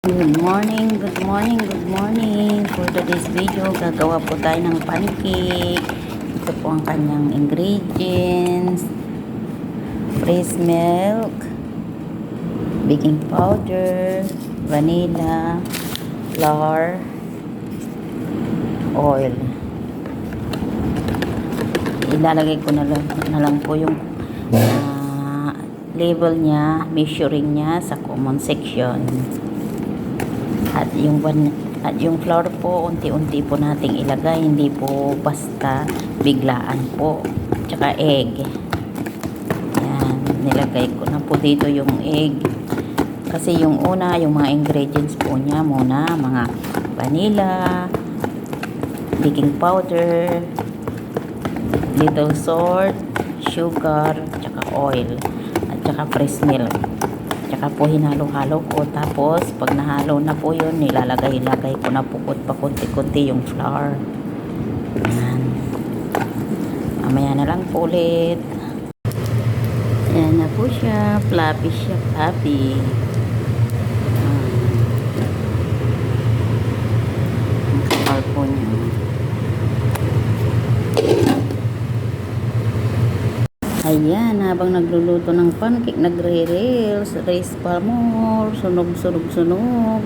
Good morning, good morning, good morning. For today's video, gagawa po tayo ng pancake. Ito po ang kanyang ingredients. Fresh milk, baking powder, vanilla, flour, oil. Ilalagay ko na lang po yung label niya, measuring niya sa comment section. At yung flour po, unti-unti po nating ilagay, hindi po basta biglaan po. Tsaka egg. Yan, nilagay ko na po dito yung egg. Kasi yung una, yung mga ingredients po niya muna, mga vanilla, baking powder, little salt, sugar, tsaka oil, at tsaka fresh milk. Tsaka po hinalo-halo ko. Tapos pag nahalo na po yun, nilalagay ko na po pa kunti-kunti yung flour. Ayan. Mamaya na lang po ulit. Ayan na po siya. Fluffy siya. Fluffy. Ang kapal po niya. Ayan, habang nagluluto ng pancake, nagre-reels, race pa more, sunog-sunog-sunog.